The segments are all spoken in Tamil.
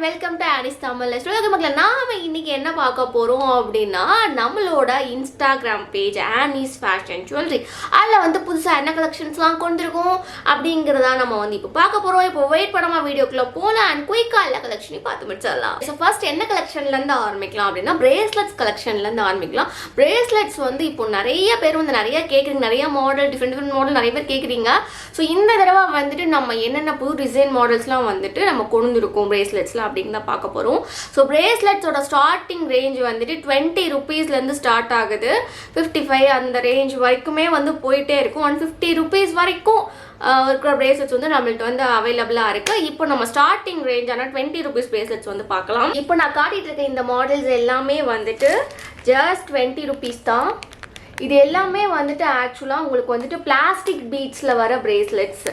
and welcome to Annie's Tamil. நாம இன்னைக்கு என்ன பார்க்க போறோம் அப்படினா நம்மளோட Instagram page Annie's Fashion Jewelry. அதுல வந்து புதுசா என்ன கலெக்ஷன்ஸ்லாம் கொண்டிருக்கோம் அப்படிங்கறத நாம வந்து இப்போ பார்க்க போறோம். இப்போ வெயிட் பண்ணாம வீடியோக்குள்ள போலாம் and குயிக்கா எல்லா கலெக்ஷனையும் பார்த்து முடிச்சிடலாம். So first என்ன கலெக்ஷன்ல இருந்து ஆரம்பிக்கலாம் அப்படினா bracelets கலெக்ஷன்ல இருந்து ஆரம்பிக்கலாம். bracelets வந்து இப்போ நிறைய பேர் வந்து நிறைய கேக்குறீங்க, நிறைய மாடல் டிஃபரண்ட் மாடல் நிறைய பேர் கேக்குறீங்க. சோ இந்த தடவை வந்துட்டு நம்ம என்னென்ன புது டிசைன் மாடல்ஸ்லாம் வந்துட்டு நம்ம கொண்டிருக்கோம் braceletsல அப்படிங்க தான் பார்க்க போறோம். சோ bracelets ஓட ஸ்டார்டிங் ரேஞ்ச் வந்துட்டு 20 ரூபீஸ்ல இருந்து ஸ்டார்ட் ஆகுது. 55 அந்த ரேஞ்ச் வரைக்குமே வந்து போயிட்டே இருக்கும். 150 ரூபீஸ் வரைக்கும் இருக்கிற bracelets வந்து நம்மள்ட்ட வந்து அவைலபிளா இருக்கு. இப்போ நம்ம ஸ்டார்டிங் ரேஞ்ச் ஆன 20 ரூபீஸ் bracelets வந்து பார்க்கலாம். இப்போ நான் காட்டிட்டு இருக்க இந்த மாடல்ஸ் எல்லாமே வந்துட்டு just 20 ரூபீஸ் தான். இது எல்லாமே வந்துட்டு ஆக்சுவலா உங்களுக்கு வந்துட்டு பிளாஸ்டிக் பீட்ஸ்ல வர bracelets.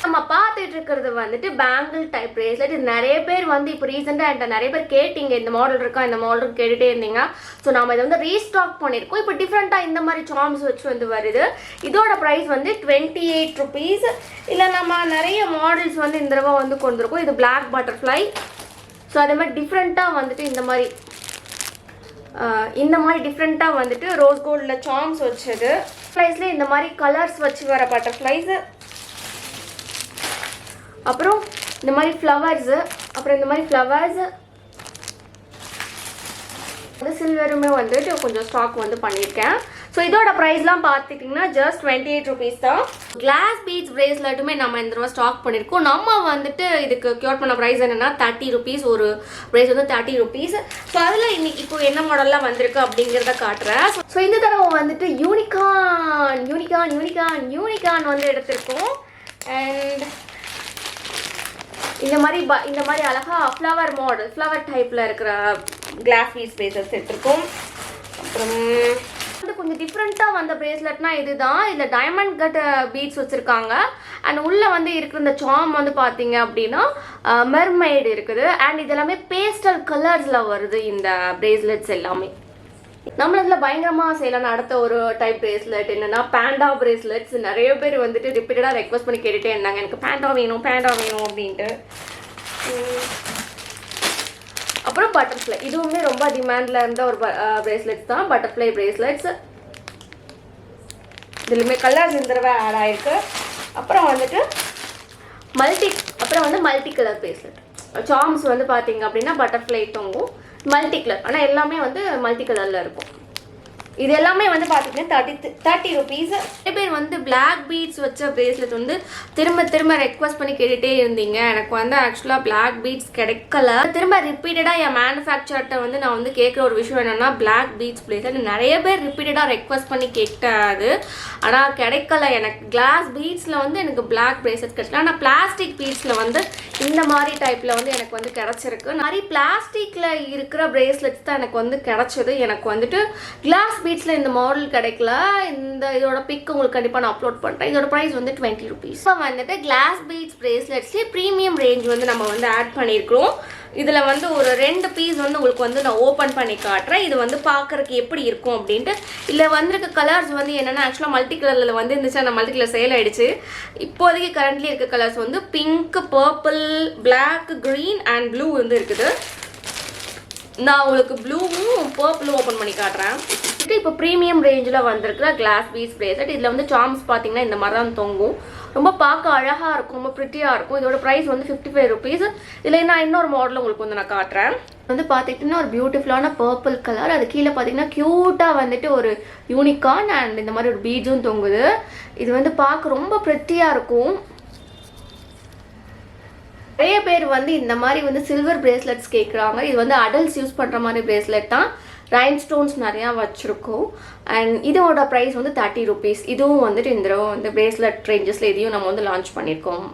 நம்ம பார்த்துட்டு இருக்கிறது வந்துட்டு பேங்கிள் டைப் bracelet. இது நிறைய பேர் வந்து இப்போ ரீசெண்டாக என்கிட்ட நிறைய பேர் கேட்டீங்க, இந்த மாடல் இருக்கா இந்த மாடல் கேட்டுகிட்டே இருந்தீங்க. ஸோ நம்ம இதை வந்து ரீஸ்டாக் பண்ணியிருக்கோம். இப்போ டிஃப்ரெண்ட்டாக இந்த மாதிரி சார்ம்ஸ் வச்சு வந்து வருது. இதோட ப்ரைஸ் வந்து 28 ரூபீஸ். இல்லை நம்ம நிறைய மாடல்ஸ் வந்து இந்த தடவை வந்து கொண்டிருக்கோம். இது பிளாக் பட்டர்ஃப்ளை. ஸோ அதே மாதிரி டிஃப்ரெண்ட்டாக வந்துட்டு இந்த மாதிரி டிஃப்ரெண்ட்டாக வந்துட்டு ரோஸ் கோல்டில் சார்ம்ஸ் வச்சது. பட்டர்ஃப்ளைஸ்லேயே இந்த மாதிரி கலர்ஸ் வச்சு வர பட்டர்ஃப்ளைஸ், அப்புறம் இந்த மாதிரி ஃப்ளவர்ஸு, அப்புறம் இந்த மாதிரி ஃப்ளவர்ஸு வந்து சில்வருமே வந்துட்டு கொஞ்சம் ஸ்டாக் வந்து பண்ணியிருக்கேன். ஸோ இதோட ப்ரைஸ்லாம் பார்த்துட்டிங்கன்னா ஜஸ்ட் 28 ரூபீஸ் தான். கிளாஸ் பீட்ஸ் பிரேஸ்லெட்டுமே நம்ம இந்த தடவை ஸ்டாக் பண்ணியிருக்கோம். நம்ம வந்துட்டு இதுக்கு கியூர் பண்ண ப்ரைஸ் என்னென்னா 30 ரூபீஸ். ஒரு ப்ரைஸ் வந்து 30 ரூபீஸ். ஸோ அதில் இன்னைக்கு இப்போ என்ன மாடல்லாம் வந்திருக்கு அப்படிங்கிறத காட்டுறேன். ஸோ இந்த தடவை வந்துட்டு யூனிகான் வந்து எடுத்திருக்கோம். அண்ட் இந்த மாதிரி அழகா ஃப்ளவர் மாடல், ஃப்ளவர் டைப்பில் இருக்கிற கிளாஸ் பீட்ஸ் பிரேஸ்லெட்ஸ் எடுத்திருக்கோம். அப்புறம் வந்து கொஞ்சம் டிஃப்ரெண்ட்டாக வந்த பிரேஸ்லெட்னா இதுதான். இதில் டைமண்ட் கட் பீட்ஸ் வச்சுருக்காங்க. அண்ட் உள்ளே வந்து இருக்கிற இந்த சார்ம் வந்து பார்த்தீங்க அப்படின்னா மெர்மைடு இருக்குது. அண்ட் இது எல்லாமே பேஸ்டல் கலர்ஸில் வருது இந்த பிரேஸ்லெட்ஸ் எல்லாமே. நம்மளதுல பயங்கரமாக செய்யலாம் அடுத்த ஒரு டைப் பிரேஸ்லெட் என்னன்னா பேண்டா பிரேஸ்லெட்ஸ். நிறைய பேர் வந்துட்டு ரிப்பீட்டடாக ரெக்வஸ்ட் பண்ணி கேட்டுகிட்டே இருந்தாங்க, எனக்கு பேண்டா வேணும் அப்படின்ட்டு. அப்புறம் பட்டர்ஃப்ளை, இதுவுமே ரொம்ப டிமாண்டில் இருந்த ஒரு பிரேஸ்லெட்ஸ் தான். பட்டர்ஃப்ளை பிரேஸ்லெட்ஸ் இதுலையுமே கலர்ஸ் இந்த தடவை ஆட் ஆயிருக்கு. அப்புறம் வந்துட்டு மல்டி கலர் பிரேஸ்லெட். சார்ம்ஸ் வந்து பார்த்தீங்க அப்படின்னா பட்டர்ஃப்ளை தொங்கும், மல்டி கலர். ஆனால் எல்லாமே வந்து மல்டி கலரில் இருக்கும். இது எல்லாமே வந்து பார்த்தீங்கன்னா 30 ரூபீஸ். நிறைய பேர் வந்து பிளாக் பீட்ஸ் வச்ச பிரேஸ்லெட் வந்து திரும்ப ரெக்வஸ்ட் பண்ணி கேட்டுகிட்டே இருந்தீங்க. எனக்கு வந்து ஆக்சுவலாக பிளாக் பீட்ஸ் கிடைக்கல. திரும்ப ரிப்பீட்டடாக என் மேனுஃபேக்சர்கிட்ட வந்து நான் வந்து கேட்குற ஒரு விஷயம் என்னென்னா பிளாக் பீட்ஸ் பிரேஸ்லெட் நிறைய பேர் ரிப்பீட்டடாக ரெக்வஸ்ட் பண்ணி கேட்டாது. ஆனால் கிடைக்கல எனக்கு. கிளாஸ் பீட்ஸில் வந்து எனக்கு பிளாக் பிரேஸ்லெட் கிடைக்கல. ஆனால் பிளாஸ்டிக் பீட்ஸில் வந்து இந்த மாதிரி டைப்பில் வந்து எனக்கு வந்து கிடச்சிருக்கு. நிறைய பிளாஸ்டிக்கில் இருக்கிற பிரேஸ்லெட்ஸ் தான் எனக்கு வந்து கிடச்சிது. எனக்கு வந்துட்டு கிளாஸ் பீட்ஸில் இந்த மாடல் கிடைக்கல. இதோட பிக் உங்களுக்கு கண்டிப்பாக நான் அப்லோட் பண்ணுறேன். இதோட ப்ரைஸ் வந்து 20 ரூபீஸ். இப்போ வந்துட்டு கிளாஸ் பீட்ஸ் பிரேஸ்லெட்ஸ்லேயே ப்ரீமியம் ரேஞ்ச் வந்து நம்ம வந்து ஆட் பண்ணியிருக்கிறோம். இதில் வந்து ஒரு 2 பீஸ் வந்து உங்களுக்கு வந்து நான் ஓப்பன் பண்ணி காட்டுறேன். இது வந்து பார்க்குறதுக்கு எப்படி இருக்கும் அப்படின்ட்டு. இதில் வந்திருக்க கலர்ஸ் வந்து என்னென்னா ஆக்சுவலாக மல்டி கலரில் வந்து இருந்துச்சு, அந்த மல்டி கலர் சேல் ஆகிடுச்சு. இப்போதைக்கு கரண்ட்லி இருக்க கலர்ஸ் வந்து pink, purple, black, green and blue வந்து இருக்குது. நான் உங்களுக்கு ப்ளூவும் பர்பிளும் ஓப்பன் பண்ணி காட்டுறேன். இப்போ ப்ரீமியம் ரேஞ்சில் வந்திருக்கிற கிளாஸ் பீட்ஸ் பிரேஸ்லெட். இதில் வந்து சார்ம்ஸ் பார்த்தீங்கன்னா இந்த மாதிரி தான் தொங்கும். ரொம்ப பார்க்க அழகாக இருக்கும், ரொம்ப ப்ரிட்டியாக இருக்கும். இதோட ப்ரைஸ் வந்து 55 ரூபீஸ். இதில் நான் இன்னொரு மாடல் உங்களுக்கு வந்து நான் காட்டுறேன். வந்து பார்த்துக்கிட்டிங்கன்னா ஒரு பியூட்டிஃபுல்லான பர்பிள் கலர். அது கீழே பார்த்தீங்கன்னா க்யூட்டாக வந்துட்டு ஒரு யூனிகார்ன் அண்ட் இந்த மாதிரி ஒரு பீட்ஸும் தொங்குது. இது வந்து பார்க்க ரொம்ப ப்ரிட்டியாக இருக்கும். நிறைய பேர் வந்து இந்த மாதிரி வந்து சில்வர் பிரேஸ்லெட்ஸ் கேட்குறாங்க. இது வந்து அடல்ட்ஸ் யூஸ் பண்ணுற மாதிரி பிரேஸ்லெட் தான். ரைன் ஸ்டோன்ஸ் நிறையா வச்சுருக்கோம். அண்ட் இதோட ப்ரைஸ் வந்து 30 ரூபீஸ். இதுவும் வந்துட்டு இந்த பிரேஸ்லெட் ரேஞ்சஸில் இதையும் நம்ம வந்து லான்ச் பண்ணியிருக்கோம்.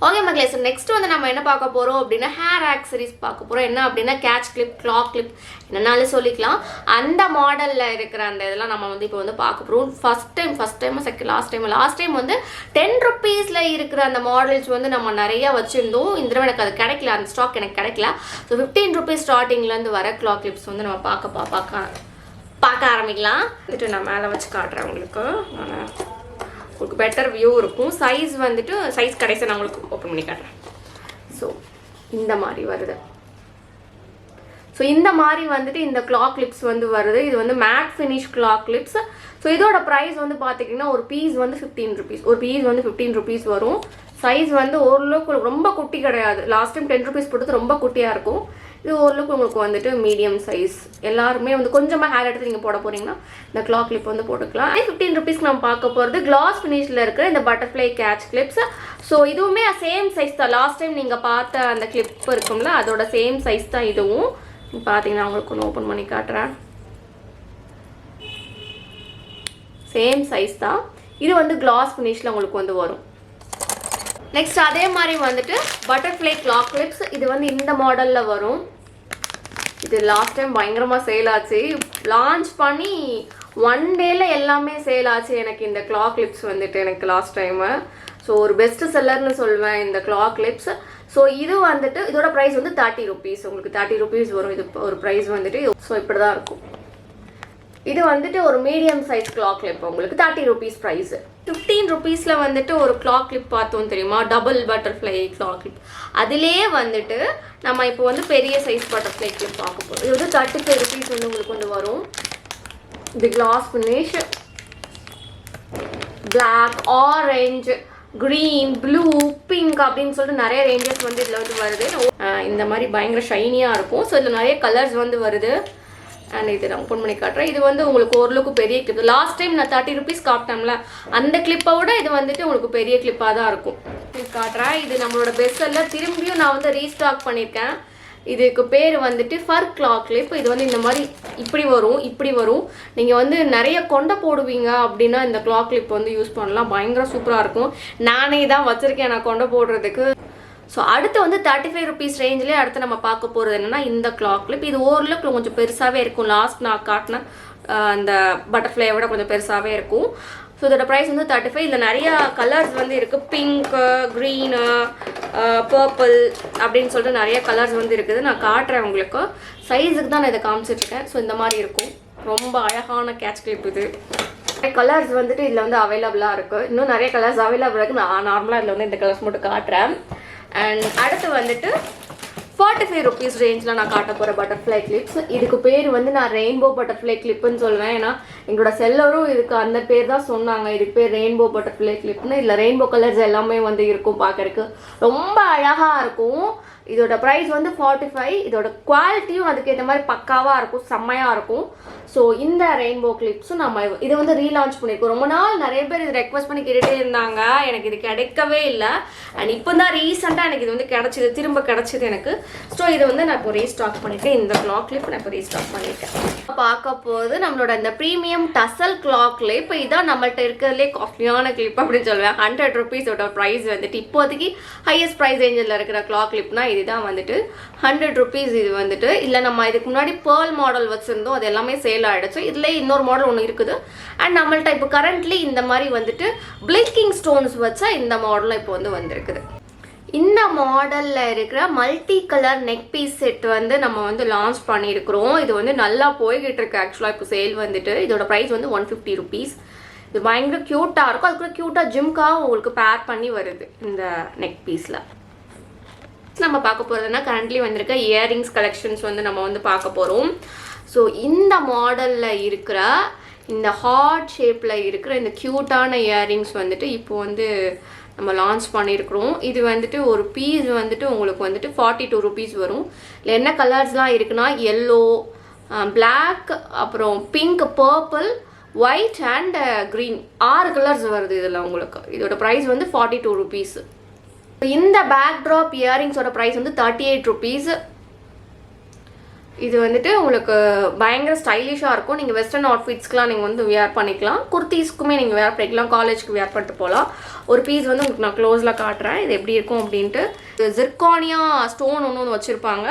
ஓகே மக்களே, ஸோ நெக்ஸ்ட் வந்து நம்ம என்ன பார்க்க போகிறோம் அப்படின்னா ஹேர் ஆக்சரிஸ் பார்க்க போகிறோம். என்ன அப்படின்னா கேட்ச் கிளிப், கிளாக் கிளிப் என்னன்னாலும் சொல்லிக்கலாம். அந்த மாடலில் இருக்கிற அந்த இதெல்லாம் நம்ம வந்து இப்போ வந்து பார்க்க போகிறோம். லாஸ்ட் டைம் வந்து 10 ரூபீஸில் இருக்கிற அந்த மாடல்ஸ் வந்து நம்ம நிறையா வச்சுருந்தோம். இந்த தடவை எனக்கு அது கிடைக்கல, அந்த ஸ்டாக் எனக்கு கிடைக்கல. ஸோ 15 ரூபீஸ் ஸ்டார்டிங்லேருந்து வர கிளாக் கிளிப்ஸ் வந்து நம்ம பார்க்க ஆரம்பிக்கலாம். வந்துட்டு நான் மேலே வச்சு காட்டுறேன் உங்களுக்கு. உங்களுக்கு பெட்டர் வியூ இருக்கும். சைஸ் வந்துட்டு சைஸ் கடைசி நான் உங்களுக்கு ஓப்பன் பண்ணி காட்டுறேன். ஸோ இந்த மாதிரி வருது. ஸோ இந்த மாதிரி வந்துட்டு இந்த கிளாக் கிளிப்ஸ் வந்து வருது. இது வந்து matte finish clock clips. So இதோட ப்ரைஸ் வந்து பார்த்திங்கன்னா ஒரு பீஸ் வந்து 15 rupees. ஒரு பீஸ் வந்து 15 rupees வரும். சைஸ் வந்து ஓரளவுக்கு ரொம்ப குட்டி கிடையாது. லாஸ்ட் டைம் 10 rupees போட்டது ரொம்ப குட்டியாக இருக்கும். இது ஓரளவுக்கு உங்களுக்கு வந்துட்டு மீடியம் சைஸ். எல்லாருமே வந்து கொஞ்சமாக ஹேர் எடுத்து நீங்கள் போட போகிறீங்கன்னா இந்த கிளாக் கிளிப் வந்து போட்டுக்கலாம். 15 rupeesக்கு நம்ம பார்க்க போகிறது கிளாஸ் ஃபினிஷில் இருக்கிற இந்த பட்டர்ஃப்ளை கேட்ச் கிளிப்ஸ். ஸோ இதுவுமே சேம் சைஸ் தான். லாஸ்ட் டைம் நீங்கள் பார்த்த அந்த கிளிப் இருக்கும்ல அதோட சேம் சைஸ் தான் இதுவும். பார்த்தீங்கன்னா உங்களுக்கு ஒன்று ஓப்பன் பண்ணி காட்டுறேன். சேம் சைஸ் தான். இது வந்து கிளாஸ் ஃபினிஷில் உங்களுக்கு வந்து வரும். நெக்ஸ்ட் அதே மாதிரி வந்துட்டு பட்டர்ஃப்ளை கிளாக் கிளிப்ஸ். இது வந்து இந்த மாடலில் வரும். இது லாஸ்ட் டைம் பயங்கரமாக சேல் ஆச்சு. லான்ச் பண்ணி 1 dayல எல்லாமே சேல் ஆச்சு எனக்கு இந்த கிளாக் கிளிப்ஸ் வந்துட்டு எனக்கு லாஸ்ட் டைமு. ஸோ ஒரு பெஸ்ட் செல்லர்னு சொல்வேன் இந்த கிளாக் கிளிப்ஸ். ஸோ இது வந்துட்டு இதோட ப்ரைஸ் வந்து 30 rupees. உங்களுக்கு 30 rupees வரும் இது ஒரு ப்ரைஸ் வந்துட்டு. ஸோ இப்படி தான் இருக்கும். இது வந்துட்டு ஒரு மீடியம் சைஸ் கிளாக் கிளிப். உங்களுக்கு 30 rupees ப்ரைஸ். 15 rupeesல வந்துட்டு ஒரு கிளாக் கிளிப் பார்த்தோம் தெரியுமா, டபுள் பட்டர்ஃப்ளை கிளாக் கிளிப். அதிலே வந்துட்டு நம்ம இப்போ வந்து பெரிய சைஸ் பட்டர்ஃப்ளை கிளிப் பார்க்க போகிறோம். இது வந்து 35 rupees வந்து உங்களுக்கு வந்து வரும். இது glass finish, black, orange, green, blue, pink அப்படின்னு சொல்லிட்டு நிறைய ரேஞ்சஸ் வந்து இதில் வந்து வருது. இந்த மாதிரி பயங்கர ஷைனியாக இருக்கும். ஸோ இதில் நிறைய கலர்ஸ் வந்து வருது. அண்ட் இது நான் ஓப்பன் பண்ணி காட்டுறேன். இது வந்து உங்களுக்கு ஓரளவுக்கு பெரிய கிளிப். லாஸ்ட் டைம் நான் 30 rupees காட்டினேன்ல அந்த கிளிப்பை விட இது வந்துட்டு உங்களுக்கு பெரிய கிளிப்பாக தான் இருக்கும். காட்டுறேன். இது நம்மளோட பெஸ்ட் செல்லர். திரும்பியும் நான் வந்து ரீஸ்டாக் பண்ணியிருக்கேன். இதுக்கு பேர் வந்துட்டு ஃபர் கிளாக் கிளிப். இது வந்து இந்த மாதிரி இப்படி வரும். நீங்கள் வந்து நிறைய கொண்டை போடுவீங்க அப்படின்னா இந்த கிளாக் கிளிப் வந்து யூஸ் பண்ணலாம். பயங்கர சூப்பராக இருக்கும். நானே தான் வச்சுருக்கேன் நான் கொண்டை போடுறதுக்கு. ஸோ அடுத்து வந்து 35 rupees ரேஞ்சிலே அடுத்து நம்ம பார்க்க போகிறது என்னென்னா இந்த கிளாக் கிளிப். இது ஓரளவுக்கு கொஞ்சம் பெருசாகவே இருக்கும். லாஸ்ட் நான் காட்டின அந்த பட்டர்ஃப்ளையை விட கொஞ்சம் பெருசாகவே இருக்கும். ஸோ இதோட ப்ரைஸ் வந்து 35. இதில் நிறையா கலர்ஸ் வந்து இருக்குது. பிங்க்கு, க்ரீனு, பர்பிள் அப்படின்னு சொல்லிட்டு நிறைய கலர்ஸ் வந்து இருக்குது. நான் காட்டுறேன் உங்களுக்கு. சைஸுக்கு தான் நான் இதை காமிச்சிட்ருக்கேன். ஸோ இந்த மாதிரி இருக்கும். ரொம்ப அழகான கேட்ச் கிளிப் இது. நிறைய கலர்ஸ் வந்துட்டு இதில் வந்து அவைலபிளாக இருக்குது. இன்னும் நிறைய கலர்ஸ் அவைலபிளாக இருக்குது. நான் நார்மலாக இதில் வந்து இந்த கலர்ஸ் மட்டும் காட்டுறேன். அண்ட் அடுத்து வந்துட்டு 45 rupees ரேஞ்சில் நான் காட்ட போகிற பட்டர்ஃப்ளை கிளிப்ஸ். இதுக்கு பேர் வந்து நான் ரெயின்போ பட்டர்ஃப்ளை கிளிப்புன்னு சொல்லுவேன். ஏன்னா எங்களோட செல்லரும் இதுக்கு அந்த பேர் தான் சொன்னாங்க. இதுக்கு பேர் ரெயின்போ பட்டர்ஃப்ளை கிளிப்னு. இதில் ரெயின்போ கலர்ஸ் எல்லாமே வந்து இருக்கும். பார்க்கறதுக்கு ரொம்ப அழகாக இருக்கும். இதோட ப்ரைஸ் வந்து 45. இதோட குவாலிட்டியும் அதுக்கேற்ற மாதிரி பக்காவாக இருக்கும். செம்மையாக இருக்கும். ஸோ இந்த ரெயின்போ கிளிப்ஸும் நம்ம இதை வந்து ரீலான்ச் பண்ணியிருக்கோம். ரொம்ப நாள் நிறைய பேர் இது ரெக்வஸ்ட் பண்ணி கேட்டுகிட்டே இருந்தாங்க. எனக்கு இது கிடைக்கவே இல்லை. அண்ட் இப்போ தான் ரீசெண்டாக எனக்கு இது வந்து கிடச்சிது. திரும்ப கிடச்சிது எனக்கு. ஸோ இதை வந்து நான் இப்போ ரீஸ்டாக் பண்ணியிருக்கேன். இந்த கிளாக் கிளிப் நான் இப்போ ரீஸ்டாக் பண்ணியிருக்கேன். பார்க்க போது நம்மளோட இந்த ப்ரீமியம் டசல் கிளாக் கிளிப். இதான் நம்மள்ட்ட இருக்கிறதுலே காஸ்ட்லியான கிளிப் அப்படின்னு சொல்லுவேன். 100 rupees ப்ரைஸ் வந்துட்டு இப்போதைக்கு ஹையஸ்ட் ப்ரைஸ் ரேஞ்சில் இருக்கிற கிளாக் கிளிப்னா இதுதான் வந்துட்டு 100 rupees. இது வந்துட்டு இல்லை நம்ம இதுக்கு முன்னாடி பேர்ல் மாடல் வச்சுருந்தோம். அது எல்லாமே சேல் ஆகிடுச்சு. இதில் இன்னொரு மாடல் ஒன்று இருக்குது. அண்ட் நம்மள்ட்ட இப்போ கரண்ட்லி இந்த மாதிரி வந்துட்டு பிளிங்கிங் ஸ்டோன்ஸ் வச்சா இந்த மாடலும் இப்போ வந்து வந்திருக்குது. இந்த மாடலில் இருக்கிற multi colour neck piece set வந்து நம்ம வந்து லான்ச் பண்ணியிருக்கிறோம். இது வந்து நல்லா போய்கிட்டு இருக்கு. ஆக்சுவலாக இப்போ சேல் வந்துட்டு இதோட ப்ரைஸ் வந்து 150 rupees. இது பயங்கர க்யூட்டாக இருக்கும். அதுக்குள்ள க்யூட்டாக ஜிம்காக உங்களுக்கு பேர் பண்ணி வருது இந்த நெக் பீஸில். நம்ம பார்க்க போகிறதுனா கரண்ட்லி வந்திருக்க இயரிங்ஸ் கலெக்ஷன்ஸ் வந்து நம்ம வந்து பார்க்க போகிறோம். ஸோ இந்த மாடலில் இருக்கிற இந்த ஹார்ட் ஷேப்பில் இருக்கிற இந்த க்யூட்டான இயரிங்ஸ் வந்துட்டு இப்போ வந்து நம்ம லான்ச் பண்ணியிருக்கிறோம். இது வந்துட்டு ஒரு பீஸ் வந்துட்டு உங்களுக்கு வந்துட்டு 42 rupees வரும். இல்லை என்ன கலர்ஸ்லாம் இருக்குன்னா எல்லோ, பிளாக், அப்புறம் pink, purple, white and green 6 colours வருது இதில் உங்களுக்கு. இதோட ப்ரைஸ் வந்து 42 rupees. இந்த பேக் ட்ராப் இயரிங்ஸோட ப்ரைஸ் வந்து 38 rupees. இது வந்துட்டு உங்களுக்கு பயங்கர ஸ்டைலிஷாக இருக்கும். நீங்கள் வெஸ்டர்ன் அவுட்ஃபிட்ஸ்க்குலாம் நீங்கள் வந்து வியர் பண்ணிக்கலாம். குர்த்திஸ்க்குமே நீங்கள் வியர் பண்ணிக்கலாம். காலேஜ்க்கு வியர் பண்ணிட்டு போகலாம். ஒரு பீஸ் வந்து உங்களுக்கு நான் க்ளோஸில் காட்டுறேன் இது எப்படி இருக்கும் அப்படின்ட்டு. ஜிர்கானியா ஸ்டோன் ஒன்று வச்சுருப்பாங்க.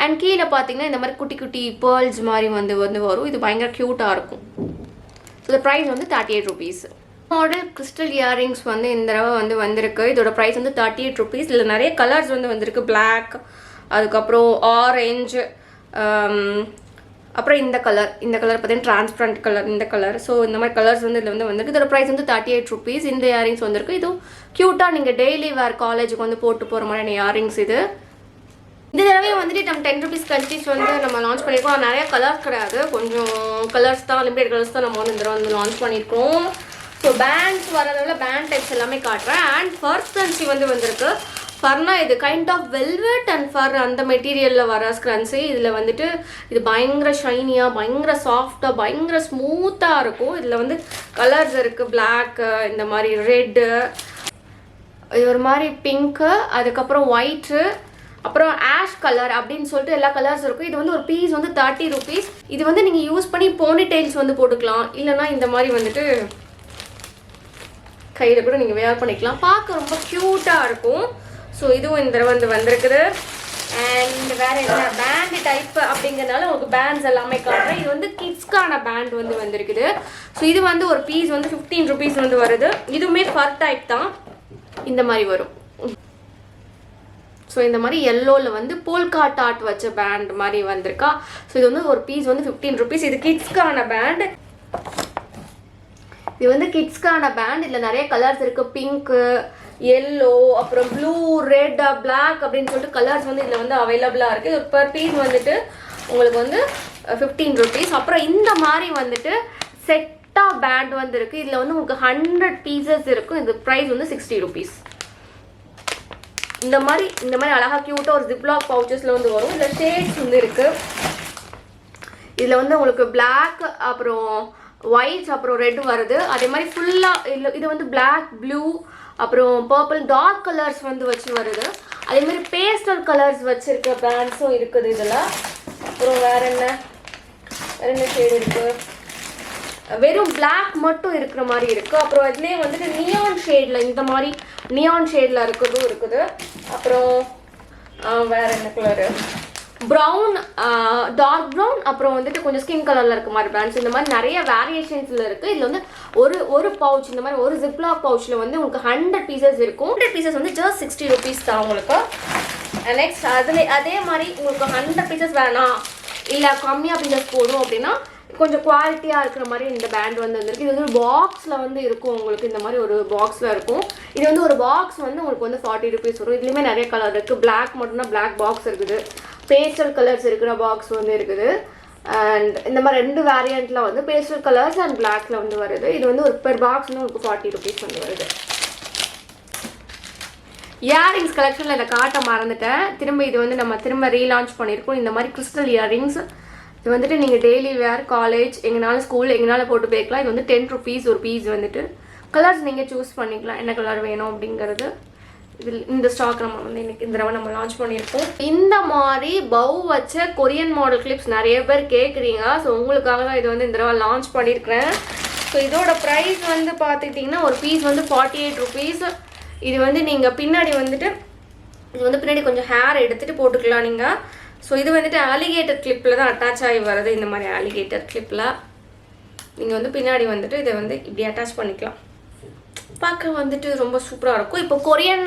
அண்ட் கீழே பார்த்தீங்கன்னா இந்த மாதிரி குட்டி குட்டி பேர்ல்ஸ் மாதிரி வந்து வரும். இது பயங்கர க்யூட்டாக இருக்கும். ஸோ ப்ரைஸ் வந்து 38 rupees. மாடல் கிறிஸ்டல் இயரிங்ஸ் வந்து இந்த தடவை வந்து வந்திருக்கு. இதோட ப்ரைஸ் வந்து 38 rupees. இதில் நிறைய கலர்ஸ் வந்து வந்திருக்கு. பிளாக், அதுக்கப்புறம் ஆரஞ்சு, அப்புறம் இந்த கலர் பார்த்தீங்கன்னா டிரான்ஸ்பரண்ட் கலர், இந்த கலர். ஸோ இந்த மாதிரி கலர்ஸ் வந்து இதில் வந்து வந்திருக்கு. இதோட ப்ரைஸ் வந்து 38 rupees. இந்த இயரிங்ஸ் வந்திருக்கு. இதுவும் க்யூட்டாக நீங்கள் டெய்லி வேர் காலேஜுக்கு வந்து போட்டு போகிற மாதிரியான இயரிங்ஸ் இது. இந்த தடவை வந்துட்டு நம்ம 10 rupees கல்ச்சீஸ் வந்து நம்ம லான்ச் பண்ணியிருக்கோம். நிறைய கலர்ஸ் கிடையாது, கொஞ்சம் கலர்ஸ் தான், லிமிடெட் கலர்ஸ் தான் நம்ம வந்து இந்த தடவை வந்து லான்ச் பண்ணியிருக்கோம். ஸோ பேண்ட்ஸ் வரதில் பேண்ட் டைப்ஸ் எல்லாமே காட்டுறேன். அண்ட் ஃபர் ஸ்க்ரன்ச்சி வந்து வந்திருக்கு. ஃபர்னா இது கைண்ட் ஆஃப் வெல்வெட் அண்ட் ஃபர் அந்த மெட்டீரியலில் வர ஸ்க்ரன்ச்சி. இதில் வந்துட்டு இது பயங்கர ஷைனியாக, பயங்கர சாஃப்டாக, பயங்கர ஸ்மூத்தாக இருக்கும். இதில் வந்து கலர்ஸ் இருக்குது, பிளாக்கு, இந்த மாதிரி ரெட்டு, இது ஒரு மாதிரி பிங்க்கு, அதுக்கப்புறம் ஒயிட்டு, அப்புறம் ஆஷ் கலர் அப்படின்னு சொல்லிட்டு எல்லா கலர்ஸ் இருக்கும். இது வந்து ஒரு பீஸ் வந்து 30 rupees. இது வந்து நீங்கள் யூஸ் பண்ணி போனி டெயில்ஸ் வந்து போட்டுக்கலாம், இல்லைனா இந்த மாதிரி வந்துட்டு கையில் கூட நீங்கள் வேர் பண்ணிக்கலாம். பார்க்க ரொம்ப க்யூட்டாக இருக்கும். ஸோ இதுவும் இந்த தடவை வந்து வந்திருக்குது. அண்ட் வேறு என்ன பேண்டு டைப் அப்படிங்கிறதுனால உங்களுக்கு பேண்ட்ஸ் எல்லாமே காட்டுறேன். இது வந்து கிட்ஸ்க்கான பேண்ட் வந்து வந்திருக்குது. ஸோ இது வந்து ஒரு பீஸ் வந்து 15 rupees வந்து வருது. இதுவுமே ஃபர் டைப் தான், இந்த மாதிரி வரும். ஸோ இந்த மாதிரி எல்லோவில் வந்து போல்கா டாட் வச்ச பேண்ட் மாதிரி வந்திருக்கா. ஸோ இது வந்து ஒரு பீஸ் வந்து 15 rupees. இது கிட்ஸ்க்கான பேண்ட். இது வந்து கிட்ஸ்க்கான பேண்ட். இதில் நிறைய கலர்ஸ் இருக்குது, பிங்க்கு, எல்லோ, அப்புறம் ப்ளூ, ரெட், பிளாக் அப்படின்னு சொல்லிட்டு கலர்ஸ் வந்து இதில் வந்து அவைலபிளாக இருக்குது. இது பர் பீஸ் வந்துட்டு உங்களுக்கு வந்து 15 rupees. அப்புறம் இந்த மாதிரி வந்துட்டு செட்டாக பேண்ட் வந்து இருக்குது. இதில் வந்து உங்களுக்கு 100 pieces இருக்கும். இது ப்ரைஸ் வந்து 60 rupees. இந்த மாதிரி அழகாக க்யூட்டாக ஒரு ஜிப்லாக் பவுச்சஸில் வந்து வரும். இதில் ஷேட்ஸ் வந்து இருக்குது. இதில் வந்து உங்களுக்கு பிளாக், அப்புறம் ஒயிட், அப்புறம் ரெட் வருது. அதே மாதிரி ஃபுல்லாக இது வந்து பிளாக், ப்ளூ, அப்புறம் பர்பிள், டார்க் கலர்ஸ் வந்து வச்சு வருது. அதே மாதிரி பேஸ்டல் கலர்ஸ் வச்சுருக்க பேண்ட்ஸும் இருக்குது இதில். அப்புறம் வேறு என்ன ஷேடு இருக்குது, வெறும் பிளாக் மட்டும் இருக்கிற மாதிரி இருக்குது. அப்புறம் இதுலேயே வந்துட்டு நியான் ஷேடில், இந்த மாதிரி நியான் ஷேடில் இருக்கிறதும் இருக்குது. அப்புறம் வேறு என்ன கலரு, ப்ரௌன், டார்க் ப்ரௌன், அப்புறம் வந்துட்டு கொஞ்சம் ஸ்கின் கலரில் இருக்க மாதிரி பேண்ட்ஸ். இந்த மாதிரி நிறைய வேரியேஷன்ஸில் இருக்குது. இதில் வந்து ஒரு பவுச், இந்த மாதிரி ஒரு ஜிப்லாக் பவுச்சில் வந்து உங்களுக்கு 100 pieces இருக்கும். 100 pieces வந்து ஜஸ்ட் 60 rupees தான் உங்களுக்கு. நெக்ஸ்ட் அதே மாதிரி உங்களுக்கு 100 pieces வேணாம், இல்லை கம்மியாக பீசஸ் போதும் அப்படின்னா கொஞ்சம் குவாலிட்டியாக இருக்கிற மாதிரி இந்த பேண்ட் வந்து வந்துருக்கு. இது வந்து பாக்ஸில் வந்து இருக்கும் உங்களுக்கு, இந்த மாதிரி ஒரு பாக்ஸில் இருக்கும். இது வந்து ஒரு பாக்ஸ் வந்து உங்களுக்கு வந்து 40 rupees வரும். இதுலேயுமே நிறைய கலர் இருக்குது. பிளாக் மட்டும்னா பிளாக் பாக்ஸ் இருக்குது, பேஸ்டல் கலர்ஸ் இருக்கிற பாக்ஸ் வந்து இருக்குது. அண்ட் இந்த மாதிரி 2 வேரியண்ட்டில் வந்து பேஸ்டல் கலர்ஸ் அண்ட் பிளாக்ல வந்து வருது. இது வந்து ஒரு பெர் பாக்ஸ் வந்து உங்களுக்கு 40 rupees வந்து வருது. இயரிங்ஸ் கலெக்ஷனில் இதை காட்ட மறந்துட்டேன். இது வந்து நம்ம திரும்ப ரீலான்ச் பண்ணியிருக்கோம். இந்த மாதிரி கிறிஸ்டல் இயரிங்ஸ். இது வந்துட்டு நீங்கள் டெய்லி வேர், காலேஜ், எங்கனாலும் ஸ்கூல், எங்கனாலும் போட்டு போய்க்கலாம். இது வந்து 10 rupees ஒரு பீஸ் வந்துட்டு. கலர்ஸ் நீங்கள் சூஸ் பண்ணிக்கலாம், என்ன கலர் வேணும் அப்படிங்கிறது. இதில் இந்த ஸ்டாக் நம்ம வந்து இன்னைக்கு இந்த தடவை நம்ம லான்ச் பண்ணியிருக்கோம். இந்த மாதிரி பவு வச்ச கொரியன் மாடல் கிளிப்ஸ் நிறைய பேர் கேட்குறீங்க. ஸோ உங்களுக்காக தான் இது வந்து இந்த தடவை லான்ச் பண்ணியிருக்கிறேன். ஸோ இதோட ப்ரைஸ் வந்து பார்த்துக்கிட்டிங்கன்னா ஒரு பீஸ் வந்து 48 rupees. இது வந்து நீங்கள் பின்னாடி வந்துட்டு இது வந்து பின்னாடி கொஞ்சம் ஹேர் எடுத்துகிட்டு போட்டுக்கலாம் நீங்கள். ஸோ இது வந்துட்டு ஆலிகேட்டர் கிளிப்பில் தான் அட்டாச் ஆகி வருது. இந்த மாதிரி ஆலிகேட்டர் கிளிப்பில் நீங்கள் வந்து பின்னாடி வந்துட்டு இதை வந்து இப்படி அட்டாச் பண்ணிக்கலாம். பார்க்க வந்துட்டு ரொம்ப சூப்பராக இருக்கும். இப்போ கொரியன்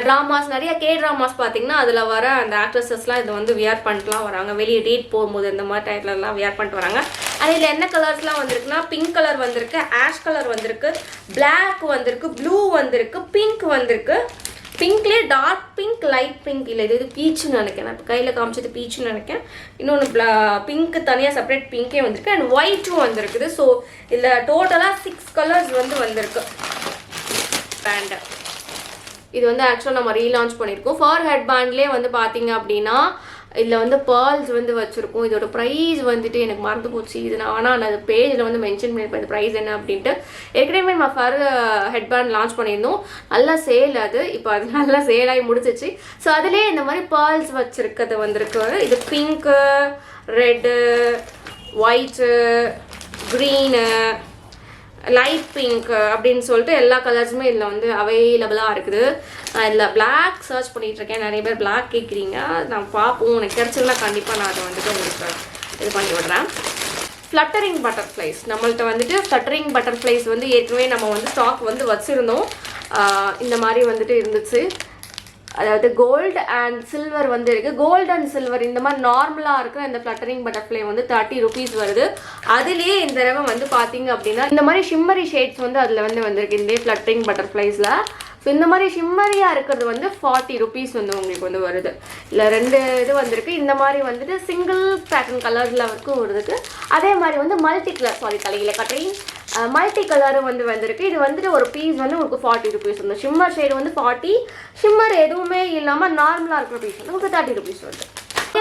ட்ராமாஸ், நிறைய ட்ராமாஸ் பார்த்தீங்கன்னா அதில் வர அந்த ஆக்ட்ரஸஸ்லாம் இதை வந்து வியர் பண்ணிட்டுலாம் வராங்க. வெளியே டேட் போகும்போது இந்த மாதிரி டைப்லலாம் வியர் பண்ணிட்டு வராங்க. அதில் என்ன கலர்ஸ்லாம் வந்திருக்குன்னா பிங்க் கலர் வந்திருக்கு, ஆஷ் கலர் வந்திருக்கு, பிளாக் வந்திருக்கு, ப்ளூ வந்திருக்கு, பிங்க் வந்திருக்கு. பிங்க்லேயே டார்க் பிங்க், லைட் பிங்க், இல்லை இது பீச்சுன்னு நினைக்கிறேன். இப்போ கையில் காமிச்சது பீச்சுன்னு நினைக்கிறேன். இன்னொன்று பிங்க்கு தனியாக செப்பரேட் பிங்கே வந்திருக்கு. அண்ட் ஒயிட்டும் வந்திருக்குது. ஸோ இதில் டோட்டலாக 6 கலர்ஸ் வந்து வந்திருக்கு பேண்டு. இது வந்து ஆக்சுவலாக நம்ம ரீலான்ச் பண்ணியிருக்கோம். ஃபார் ஹெட் பேண்ட்லேயே வந்து பார்த்தீங்க அப்படின்னா இதில் வந்து பேர்ல்ஸ் வந்து வச்சுருக்கோம். இதோட ப்ரைஸ் வந்துட்டு எனக்கு மறந்து போச்சு. இது ஆனால் நான் பேஜில் வந்து மென்ஷன் பண்ணியிருப்பேன் இந்த ப்ரைஸ் என்ன அப்படின்ட்டு. ஏற்கனவே நம்ம ஃபர் ஹெட் பேண்ட் லான்ச் பண்ணியிருந்தோம். நல்லா சேல் அது. இப்போ அது நல்லா சேலாகி முடிச்சிச்சு. ஸோ அதிலே இந்த மாதிரி பேர்ல்ஸ் வச்சுருக்கிறது வந்திருக்கு. இது pink, red, white, green, light pink அப்படின்னு சொல்லிட்டு எல்லா கலர்ஸுமே இதில் வந்து அவைலபிளாக இருக்குது. நான் இதில் பிளாக் சர்ச் பண்ணிகிட்ருக்கேன். நிறைய பேர் பிளாக் கேட்குறீங்க. நான் பார்ப்போம், எனக்கு கிடச்சிருந்தா கண்டிப்பாக நான் அதை வந்துட்டு உங்களுக்கு இது பண்ணி விடுறேன். ஃப்ளட்டரிங் பட்டர்ஃப்ளைஸ் நம்மள்ட்ட வந்துட்டு ஃப்ளட்டரிங் பட்டர்ஃப்ளைஸ் வந்து ஏற்கனவே நம்ம வந்து ஸ்டாக் வந்து வச்சுருந்தோம். இந்த மாதிரி வந்துட்டு இருந்துச்சு. அதாவது கோல்டு அண்ட் சில்வர் வந்து இருக்குது. கோல்டு அண்ட் சில்வர் இந்த மாதிரி நார்மலாக இருக்கிற இந்த ஃப்ளட்டரிங் பட்டர்ஃப்ளை வந்து 30 rupees வருது. அதுலேயே இந்த தடவை வந்து பார்த்தீங்க அப்படின்னா இந்த மாதிரி ஷிம்மரி ஷேட்ஸ் வந்து அதில் வந்து வந்திருக்கு இந்த ஃப்ளட்டரிங் பட்டர்ஃப்ளைஸில். ஸோ இந்த மாதிரி ஷிம்மரியாக இருக்கிறது வந்து 40 rupees வந்து உங்களுக்கு வந்து வருது. இல்லை 2 இது வந்திருக்கு. இந்த மாதிரி வந்துட்டு சிங்கிள் பேட்டர்ன் கலரில் வரைக்கும் வருதுக்கு. அதே மாதிரி வந்து மல்டி கலர் தலையில் கட்டரிங் மல்டி கலரும் வந்து வந்திருக்கு. இது வந்துட்டு ஒரு பீஸ் வந்து உங்களுக்கு 40 rupees வந்து. ஷிம்மர் ஷேடு வந்து 40, ஷிம்மர் எதுவுமே இல்லாமல் நார்மலாக இருக்கிற பீஸ் வந்து உங்களுக்கு 30 rupees வருது.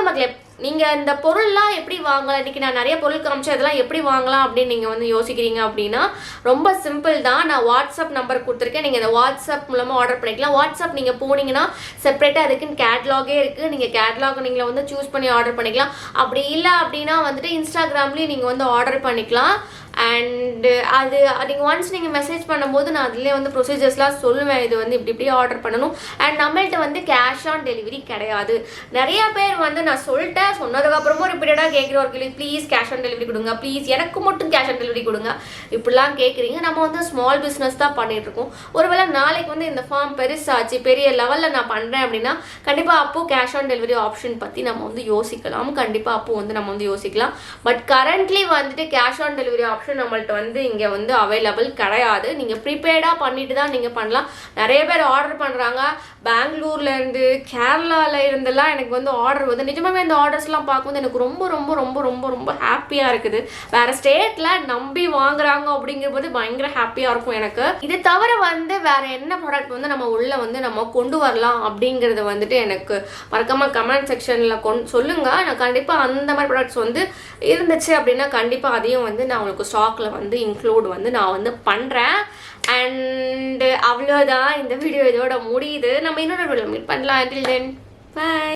மக்களே நீங்கள் இந்த பொருள்லாம் எப்படி வாங்கலாம், இன்றைக்கி நான் நிறைய பொருள் காமிச்சு அதெல்லாம் எப்படி வாங்கலாம் அப்படின்னு நீங்கள் வந்து யோசிக்கிறீங்க அப்படின்னா ரொம்ப சிம்பிள் தான். நான் வாட்ஸ்அப் நம்பர் கொடுத்துருக்கேன். நீங்கள் இந்த வாட்ஸ்அப் மூலமாக ஆர்டர் பண்ணிக்கலாம். வாட்ஸ்அப் நீங்கள் போனீங்கன்னா செப்பரேட்டாக அதுக்குன்னு கேட்லாகே இருக்குது. நீங்கள் கேட்லாக் நீங்கள் வந்து சூஸ் பண்ணி ஆர்டர் பண்ணிக்கலாம். அப்படி இல்லை அப்படின்னா வந்துட்டு இன்ஸ்டாகிராம்லேயும் நீங்கள் வந்து ஆர்டர் பண்ணிக்கலாம். அண்டு அது நீங்கள் ஒன்ஸ் நீங்கள் மெசேஜ் பண்ணும்போது நான் அதிலே வந்து ப்ரொசீஜர்ஸ்லாம் சொல்லுவேன். இது வந்து இப்படி ஆர்டர் பண்ணணும். அண்ட் நம்மள்கிட்ட வந்து கேஷ் ஆன் டெலிவரி கிடையாது. நிறையா பேர் வந்து நான் சொல்லிட்டேன், சொன்னதுக்கப்புறமும் ரிப்பீட்டடாக கேட்குற ஒரு கேள்வி, ப்ளீஸ் கேஷ் ஆன் டெலிவரி கொடுங்க, ப்ளீஸ் எனக்கு மட்டும் கேஷ் ஆன் டெலிவரி கொடுங்க, இப்படிலாம் கேட்குறீங்க. நம்ம வந்து ஸ்மால் பிஸ்னஸ் தான் பண்ணிகிட்ருக்கோம். ஒருவேளை நாளைக்கு வந்து இந்த ஃபார்ம் பெருசாச்சு, பெரிய லெவலில் நான் பண்ணுறேன் அப்படின்னா கண்டிப்பாக அப்போது கேஷ் ஆன் டெலிவரி ஆப்ஷன் பற்றி நம்ம வந்து யோசிக்கலாம். கண்டிப்பாக அப்போது வந்து நம்ம வந்து யோசிக்கலாம். பட் கரண்ட்லி வந்துட்டு கேஷ் ஆன் டெலிவரி ஆப்ஷன் நம்மள்ட்ட வந்து இங்கே வந்து அவைலபிள் கிடையாது. நீங்கள் ப்ரீபெய்டாக பண்ணிட்டு தான் நீங்கள் பண்ணலாம். நிறைய பேர் ஆர்டர் பண்ணுறாங்க. பெங்களூர்லேருந்து கேரளாவில் இருந்தெல்லாம் எனக்கு வந்து ஆர்டர் வந்து நிஜமாகவே இந்த ஆர்டர்ஸ்லாம் பார்க்கும்போது எனக்கு ரொம்ப ரொம்ப ரொம்ப ரொம்ப ரொம்ப ஹாப்பியாக இருக்குது. வேறு ஸ்டேட்டில் நம்பி வாங்குறாங்க அப்படிங்கிறது பயங்கர ஹாப்பியாக இருக்கும் எனக்கு. இது தவிர வந்து வேறு என்ன ப்ராடக்ட் வந்து நம்ம உள்ளே வந்து நம்ம கொண்டு வரலாம் அப்படிங்கிறத வந்துட்டு எனக்கு மறக்காமல் கமெண்ட் செக்ஷனில் சொல்லுங்கள். நான் கண்டிப்பாக அந்த மாதிரி ப்ராடக்ட்ஸ் வந்து இருந்துச்சு அப்படின்னா கண்டிப்பாக அதையும் வந்து நான் உங்களுக்கு ஸ்டாக்கில் வந்து இன்க்ளூட் வந்து நான் வந்து பண்ணுறேன். அண்ட் அவ்வளோதான், இந்த வீடியோ இதோட முடியுது. நம்ம இன்னொரு வீடியோ மீட் பண்ணலாம். until then bye.